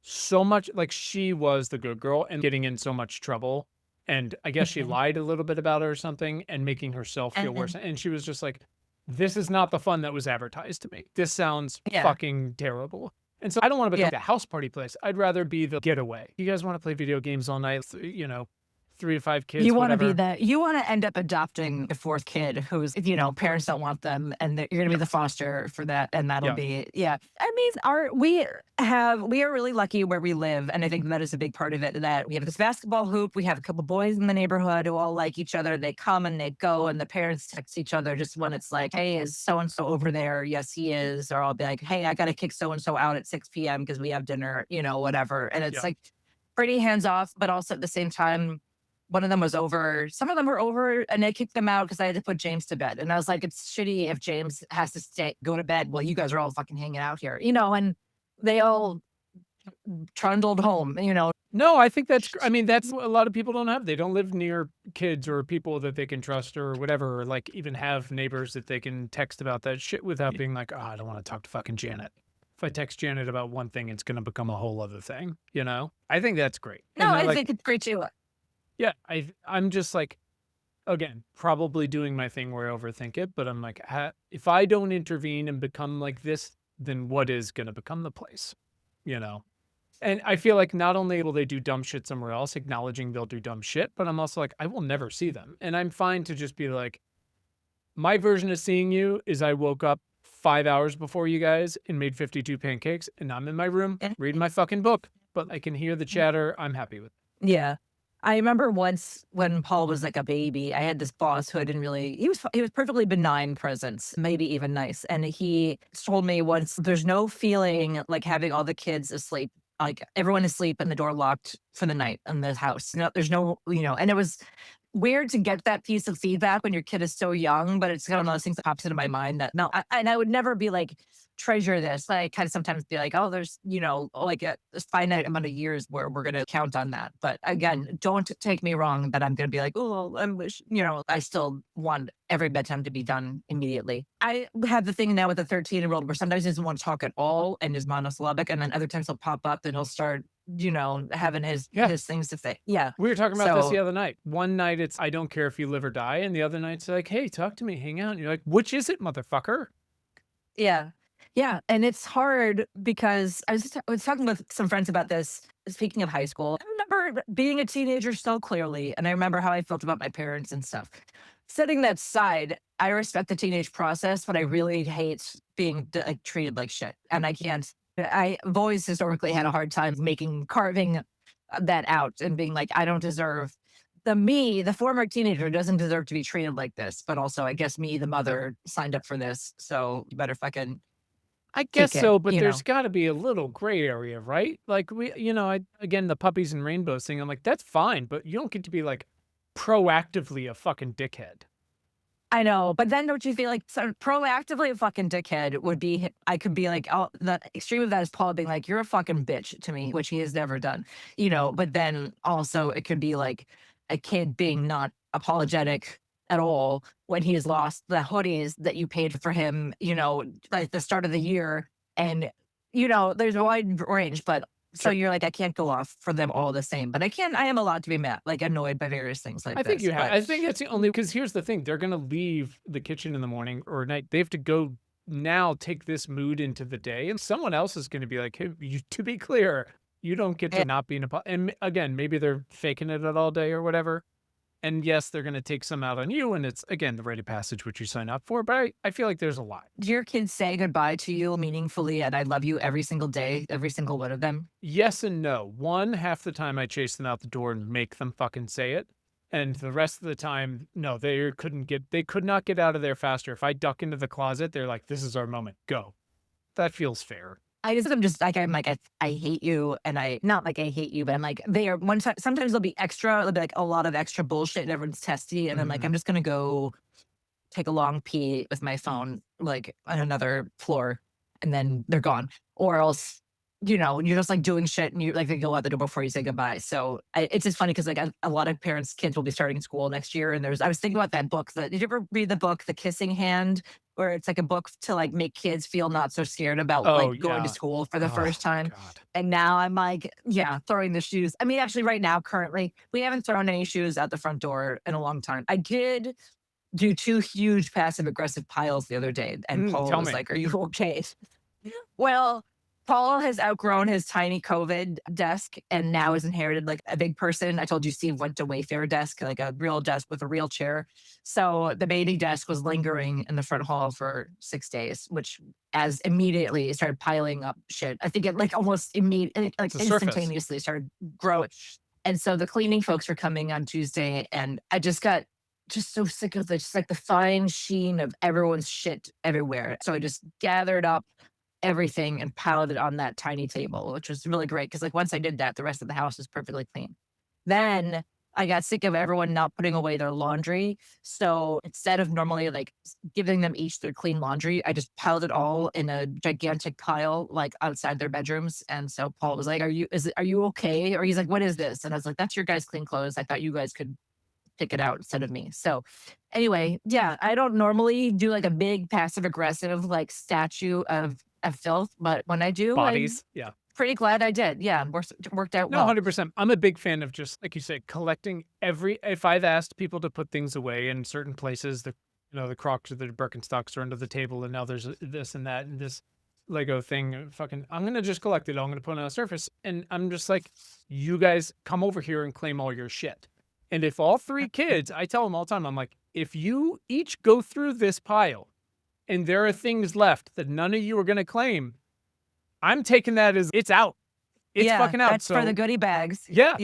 so much, like she was the good girl and getting in so much trouble. And I guess she lied a little bit about her or something and making herself feel worse. And she was just like, this is not the fun that was advertised to me. This sounds fucking terrible. And so I don't want to become the house party place. I'd rather be the getaway. You guys want to play video games all night, 3 to 5 kids. You want to be whatever. that. You want to end up adopting the fourth kid who's, parents don't want them, and you're going to be the foster for that, and that'll be I mean, we are really lucky where we live, and I think that is a big part of it. That we have this basketball hoop. We have a couple boys in the neighborhood who all like each other. They come and they go, and the parents text each other just when it's like, hey, is so and so over there? Yes, he is. Or I'll be like, hey, I got to kick so and so out at 6 p.m. because we have dinner. Whatever. And it's like pretty hands off, but also at the same time. One of them was over. Some of them were over, and they kicked them out because I had to put James to bed. And I was like, it's shitty if James has to go to bed while you guys are all fucking hanging out here, and they all trundled home, No, I think that's what a lot of people don't have. They don't live near kids or people that they can trust or whatever, or like even have neighbors that they can text about that shit without being like, oh, I don't want to talk to fucking Janet. If I text Janet about one thing, it's going to become a whole other thing, I think that's great. No, And I think it's great too. Yeah, I'm just like, again, probably doing my thing where I overthink it, but I'm like, if I don't intervene and become like this, then what is going to become the place, And I feel like not only will they do dumb shit somewhere else, acknowledging they'll do dumb shit, but I'm also like, I will never see them. And I'm fine to just be like, my version of seeing you is I woke up 5 hours before you guys and made 52 pancakes, and I'm in my room reading my fucking book, but I can hear the chatter. I'm happy with it. Yeah. I remember once when Paul was like a baby, I had this boss who I didn't really, he was perfectly benign presence, maybe even nice. And he told me once, there's no feeling like having all the kids asleep, like everyone asleep and the door locked for the night in the house. No, there's no, and it was weird to get that piece of feedback when your kid is so young, but it's kind of one of those things that pops into my mind that no, and I would never be like, treasure this. I kind of sometimes be like, oh, there's, like a finite amount of years where we're going to count on that. But again, don't take me wrong that I'm going to be like, oh, I wish, I still want every bedtime to be done immediately. I have the thing now with the 13-year-old where sometimes he doesn't want to talk at all and is monosyllabic. And then other times he'll pop up and he'll start, having his things to say. Yeah. We were talking about this the other night. One night it's, I don't care if you live or die. And the other night it's like, hey, talk to me, hang out. And you're like, which is it, motherfucker? Yeah. Yeah, and it's hard because I was talking with some friends about this, speaking of high school. I remember being a teenager so clearly, and I remember how I felt about my parents and stuff. Setting that aside, I respect the teenage process, but I really hate being like treated like shit, and I can't. I've always historically had a hard time carving that out and being like, I don't deserve the former teenager doesn't deserve to be treated like this, but also I guess me, the mother, signed up for this, so you better fucking I guess take it, so, but there's got to be a little gray area, right? Like again, the puppies and rainbows thing, I'm like, that's fine, but you don't get to be like proactively a fucking dickhead. I know, but then don't you feel like proactively a fucking dickhead would be, I could be like, oh, the extreme of that is Paul being like, you're a fucking bitch to me, which he has never done, but then also it could be like a kid being not apologetic at all when he has lost the hoodies that you paid for him, like the start of the year. And, there's a wide range, but so you're like, I can't go off for them all the same, but I am allowed to be mad, like annoyed by various things like I think this. you have. I think that's the only, because here's the thing. They're going to leave the kitchen in the morning or at night. They have to go now take this mood into the day. And someone else is going to be like, hey, to be clear, you don't get to not be an apology. And again, maybe they're faking it all day or whatever. And yes, they're going to take some out on you. And it's, again, the rite of passage, which you sign up for. But I feel like there's a lot. Do your kids say goodbye to you meaningfully and I love you every single day, every single one of them? Yes and no. One, half the time I chase them out the door and make them fucking say it. And the rest of the time, no, they could not get out of there faster. If I duck into the closet, they're like, this is our moment. Go. That feels fair. I'm just like, I hate you. And not like I hate you, but I'm like, sometimes there'll be like a lot of extra bullshit and everyone's testy. And I'm like, I'm just going to go take a long pee with my phone, like on another floor, and then they're gone. Or else, you're just like doing shit and they go out the door before you say goodbye. So it's just funny because like a lot of parents' kids will be starting school next year. And I was thinking about that book. Did you ever read the book, The Kissing Hand? Where it's like a book to like make kids feel not so scared about going to school for the first time. God. And now I'm like, throwing the shoes. I mean, actually right now, currently, we haven't thrown any shoes out the front door in a long time. I did do 2 huge passive aggressive piles the other day. And Paul was like, are you okay? Well, Paul has outgrown his tiny COVID desk and now has inherited like a big person. I told you Steve went to Wayfair desk, like a real desk with a real chair. So the baby desk was lingering in the front hall for 6 days, which as immediately it started piling up shit. I think it like almost immediately, like instantaneously started growing. And so the cleaning folks were coming on Tuesday and I just got so sick of just like the fine sheen of everyone's shit everywhere. So I just gathered up everything and piled it on that tiny table, which was really great because like once I did that, the rest of the house was perfectly clean. Then I got sick of everyone not putting away their laundry. So instead of normally like giving them each their clean laundry, I just piled it all in a gigantic pile like outside their bedrooms. And so Paul was like, are you okay? Or he's like, what is this? And I was like, that's your guys' clean clothes. I thought you guys could pick it out instead of me. So anyway, I don't normally do like a big passive aggressive like statue of filth, but when I do, bodies, pretty glad I did. Yeah, worked out no, well. 100%. I'm a big fan of just like you said, collecting if I've asked people to put things away in certain places, the Crocs or the Birkenstocks are under the table, and now there's this and that and this Lego thing. Fucking, I'm gonna just collect it. I'm gonna put it on a surface, and I'm just like, you guys come over here and claim all your shit. And if all 3 kids, I tell them all the time, I'm like, if you each go through this pile and there are things left that none of you are going to claim, I'm taking that as it's out. It's fucking out. That's for the goodie bags. Yeah.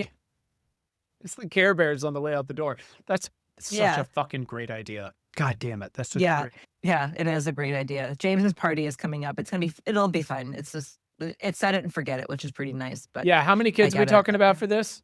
It's the Care Bears on the way out the door. That's such a fucking great idea. God damn it. That's such a great. Yeah, it is a great idea. James's party is coming up. It'll be fun. It's just, it's set it and forget it, which is pretty nice. But yeah, how many kids are we talking about for this?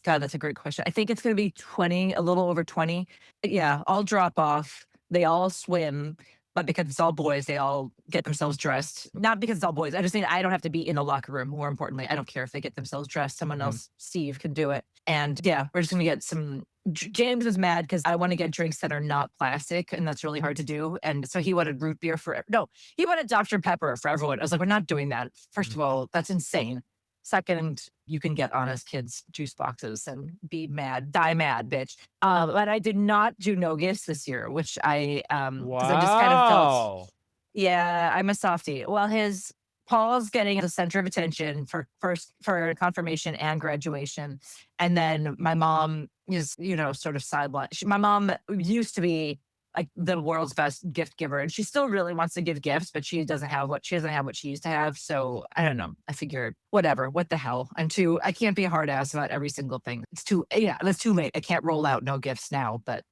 God, that's a great question. I think it's going to be 20, a little over 20. Yeah, all drop off. They all swim. But because it's all boys, they all get themselves dressed. Not because it's all boys. I just think I don't have to be in a locker room. More importantly, I don't care if they get themselves dressed. Someone else, Steve, can do it. And yeah, we're just going to get some. James is mad because I want to get drinks that are not plastic, and that's really hard to do. And so he wanted root beer he wanted Dr. Pepper for everyone. I was like, we're not doing that. First of all, that's insane. Second, you can get honest kids juice boxes and be mad, die mad, bitch. But I did not do no gifts this year, which I because I just kind of felt, yeah, I'm a softie. Well, Paul's getting the center of attention for confirmation and graduation, and then my mom is sort of sidelined. My mom used to be like the world's best gift giver, and she still really wants to give gifts, but she doesn't have what she used to have. So I don't know. I figured whatever, what the hell. I can't be a hard ass about every single thing. That's too late. I can't roll out no gifts now. But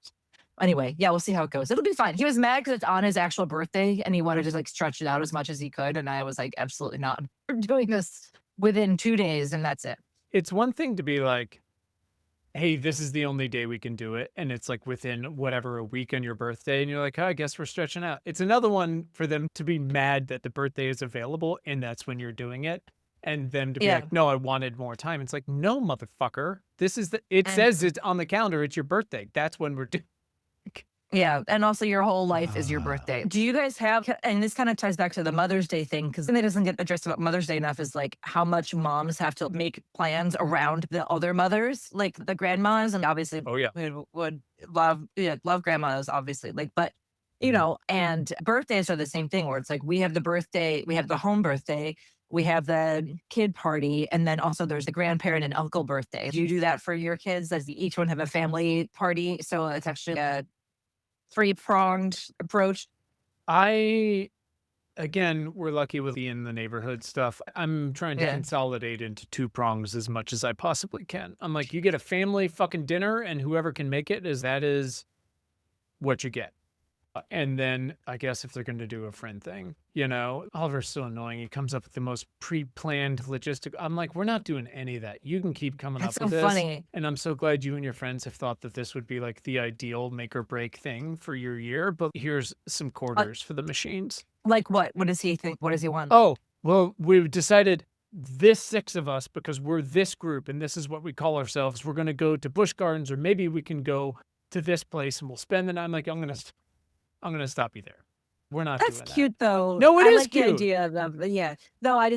anyway, yeah, we'll see how it goes. It'll be fine. He was mad because it's on his actual birthday and he wanted to like stretch it out as much as he could. And I was like, absolutely not. We're doing this within 2 days and that's it. It's one thing to be like, hey, this is the only day we can do it. And it's like within whatever, a week on your birthday. And you're like, oh, I guess we're stretching out. It's another one for them to be mad that the birthday is available and that's when you're doing it. And them to be like, no, I wanted more time. It's like, no, motherfucker. It says it's on the calendar. It's your birthday. That's when we're doing. Yeah. And also your whole life is your birthday. Do you guys have, and this kind of ties back to the Mother's Day thing, because it doesn't get addressed about Mother's Day enough, is like how much moms have to make plans around the other mothers, like the grandmas. And obviously, we would love grandmas, obviously. Like, but, and birthdays are the same thing where it's like we have the home birthday, we have the kid party, and then also there's the grandparent and uncle birthday. Do you do that for your kids? Does each one have a family party? So it's actually a three-pronged approach. Again, we're lucky with the in the neighborhood stuff. I'm trying to consolidate into 2 prongs as much as I possibly can. I'm like, you get a family fucking dinner and whoever can make it that is what you get. And then I guess if they're going to do a friend thing, Oliver's so annoying. He comes up with the most pre-planned logistic. I'm like, we're not doing any of that. You can keep coming up with this. That's so funny. And I'm so glad you and your friends have thought that this would be like the ideal make or break thing for your year. But here's some quarters for the machines. Like what? What does he think? What does he want? Oh, well, we've decided this 6 of us, because we're this group and this is what we call ourselves. We're going to go to Busch Gardens, or maybe we can go to this place and we'll spend the night. I'm like, I'm going to stop you there. We're not doing that. That's cute, though. No, it is like cute. The idea of yeah. No, I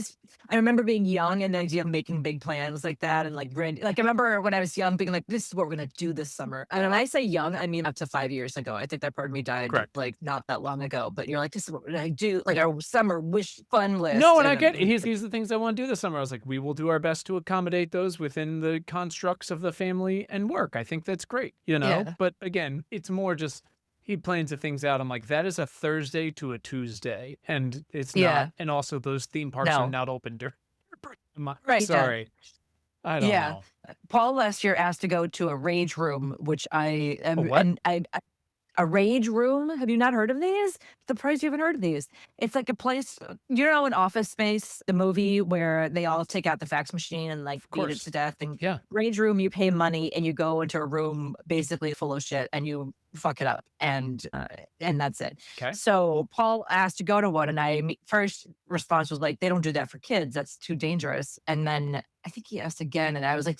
remember being young and the idea of making big plans like that. And like, I remember when I was young being like, this is what we're going to do this summer. And when I say young, I mean up to 5 years ago. I think that part of me died like not that long ago. But you're like, this is what I do. Like our summer wish fun list. No, and I get it. Here's the things I want to do this summer. I was like, we will do our best to accommodate those within the constructs of the family and work. I think that's great, Yeah. But again, it's more just, he plans the things out. I'm like, that is a Thursday to a Tuesday. And it's not. And also those theme parks are not open during. Right. Sorry. I don't know. Paul last year asked to go to a rage room, which I am. A what? And a rage room. Have you not heard of these? Surprised you haven't heard of these. It's like a place, in Office Space, the movie where they all take out the fax machine and like beat it to death. And rage room, you pay money and you go into a room basically full of shit and you fuck it up, and that's it. Okay. So Paul asked to go to one, and first response was like, they don't do that for kids. That's too dangerous. And then I think he asked again, and I was like,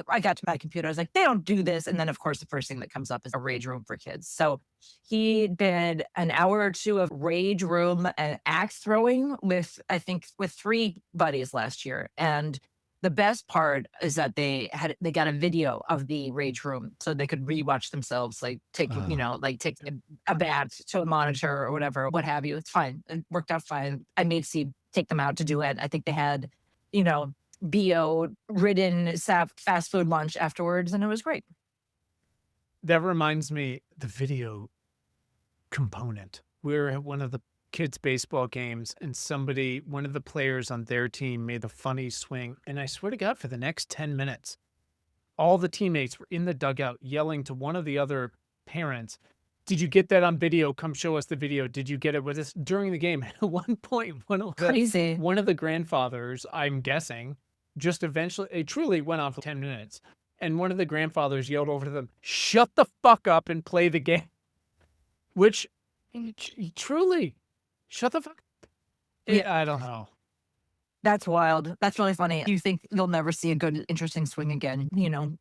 I got to my computer. I was like, they don't do this. And then of course the first thing that comes up is a rage room for kids. So he did an hour or 2 of rage room and axe throwing with 3 buddies last year, and the best part is that they got a video of the rage room so they could rewatch themselves, like taking a bath to a monitor or whatever, what have you. It's fine. It worked out fine. I made Steve take them out to do it. I think they had, BO ridden fast food lunch afterwards, and it was great. That reminds me, the video component we're at one of the kids' baseball games, and one of the players on their team made a funny swing. And I swear to God, for the next 10 minutes, all the teammates were in the dugout yelling to one of the other parents, "Did you get that on video? Come show us the video. Did you get it with us?" During the game, at one point, Crazy. one of the grandfathers, I'm guessing, just eventually, it truly went on for 10 minutes. And one of the grandfathers yelled over to them, "Shut the fuck up and play the game." Which, truly, shut the fuck up. Yeah. I don't know. That's wild. That's really funny. You think you'll never see a good, interesting swing again.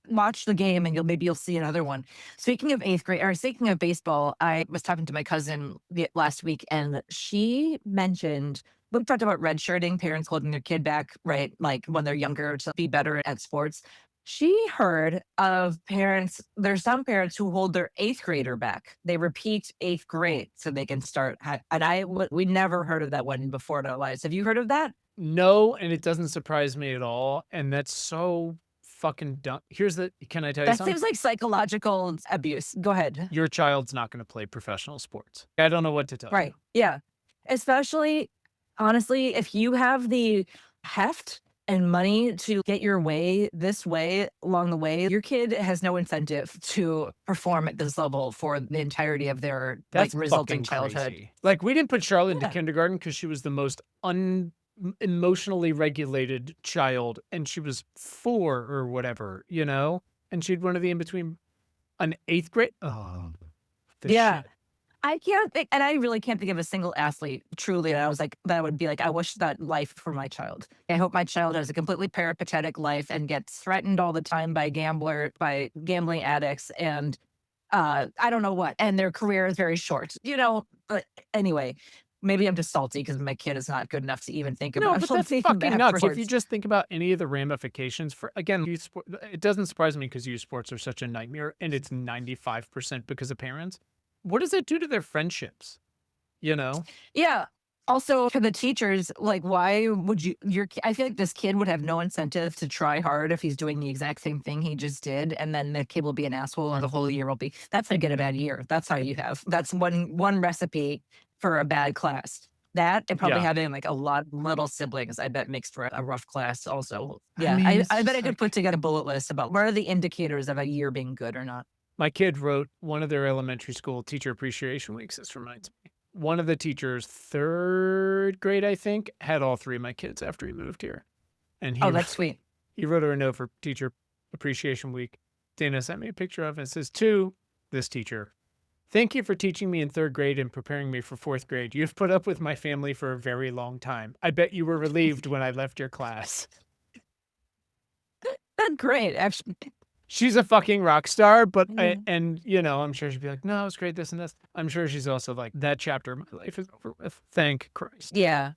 Watch the game and maybe you'll see another one. Speaking of speaking of baseball, I was talking to my cousin last week and she mentioned, we talked about redshirting, parents holding their kid back, right? Like when they're younger to be better at sports. She heard of there's some parents who hold their eighth grader back. They repeat eighth grade so they can start. And we never heard of that one before in our lives. Have you heard of that? No, and it doesn't surprise me at all. And that's so fucking dumb. Can I tell you That something? seems like psychological abuse. Go ahead. Your child's not going to play professional sports. I don't know what to tell you. Right. Yeah. Especially, honestly, if you have the heft and money to get your way this way along the way, your kid has no incentive to perform at this level for the entirety of their That's resulting fucking childhood. crazy. Like, we didn't put Charlotte into Yeah. kindergarten because she was the most emotionally regulated child, and she was 4 or whatever, and she'd one of the in between an 8th grade. Oh, Yeah. shit. I can't think, and I really can't think of a single athlete truly. And I was like, that would be like, I wish that life for my child. I hope my child has a completely peripatetic life and gets threatened all the time by gambling addicts, and I don't know what. And their career is very short, But anyway, maybe I'm just salty because my kid is not good enough to even think No, about but that's something fucking that nuts. If you sports. just think about any of the ramifications for, again, youth sport, it doesn't surprise me because youth sports are such a nightmare, and it's 95% because of parents. What does that do to their friendships? Yeah. Also, for the teachers, like, why would I feel like this kid would have no incentive to try hard if he's doing the exact same thing he just did. And then the kid will be an asshole and the whole year will be, that's how you get a bad year. That's how that's one recipe for a bad class. That and probably Yeah. having like a lot of little siblings, I bet makes for a rough class also. I Yeah. mean, I it's bet just I could like, put together a bullet list about what are the indicators of a year being good or not. my kid wrote one of their elementary school teacher appreciation weeks. This reminds me. One of the teachers, 3rd grade, I think, had all 3 of my kids after he moved here. And Oh, that's sweet. he wrote her a note for teacher appreciation week. Dana sent me a picture of it. It says, "To this teacher, thank you for teaching me in 3rd grade and preparing me for 4th grade. You've put up with my family for a very long time. I bet you were relieved when I left your class." That's great. Actually, She's a fucking rock star, but Yeah. I'm sure she'd be like, "No, it's great, this and this." I'm sure she's also like, that chapter of my life is over with. Thank Christ. yeah.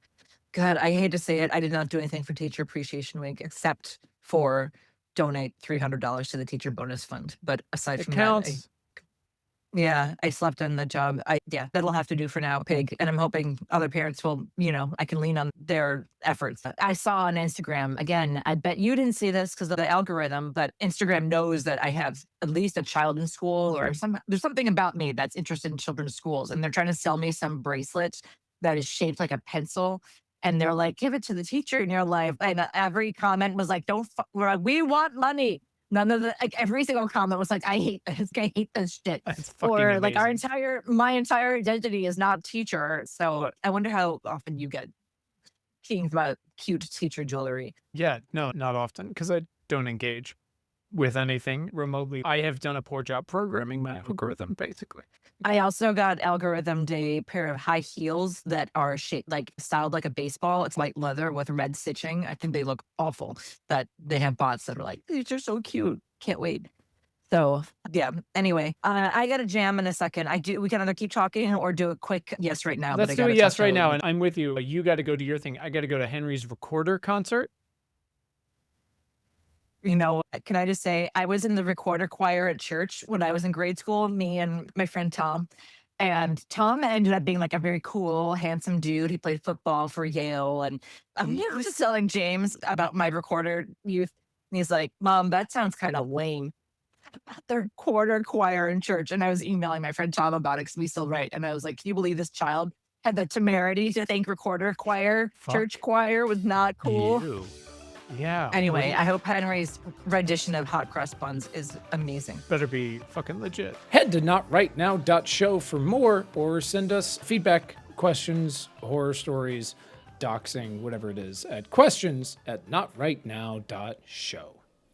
God, I hate to say it. I did not do anything for Teacher Appreciation Week except for donate $300 to the teacher bonus fund. But aside It from counts. yeah, I slept on the job. That'll have to do for now, pig. And I'm hoping other parents will, I can lean on their efforts. I saw on Instagram, again, I bet you didn't see this because of the algorithm, but Instagram knows that I have at least a child in school or there's something about me that's interested in children's schools. And they're trying to sell me some bracelet that is shaped like a pencil. And they're like, give it to the teacher in your life. And every comment was like, we want money. None of every single comment was like, I hate this. I hate this shit. That's fucking Or like amazing. my entire identity is not teacher. So What? I wonder how often you get teens about cute teacher jewelry. Yeah, no, not often, because I don't engage with anything remotely. I have done a poor job programming my algorithm, basically. I also got algorithmed a pair of high heels that are shaped styled like a baseball. It's white leather with red stitching. I think they look awful. That they have bots that are like, these are so cute. Can't wait. So yeah. Anyway, I got a jam in a second. We can either keep talking or do a quick yes right now. Let's but I do gotta a yes talk right to- now, and I'm with you. You got to go to your thing. I got to go to Henry's Recorder concert. Can I just say I was in the recorder choir at church when I was in grade school, me and my friend Tom. And Tom ended up being like a very cool, handsome dude. He played football for Yale. And I was just telling James about my recorder youth. And he's like, Mom, that sounds kind of lame. their quarter choir in church. And I was emailing my friend Tom about it because we still write. And I was like, can you believe this child had the temerity to think recorder choir, church Fuck choir was not cool? you. Yeah. Anyway, I hope Henry's rendition of hot crust buns is amazing. better be fucking legit. Head to notrightnow.show for more, or send us feedback, questions, horror stories, doxing, whatever it is, at questions@notrightnow.show.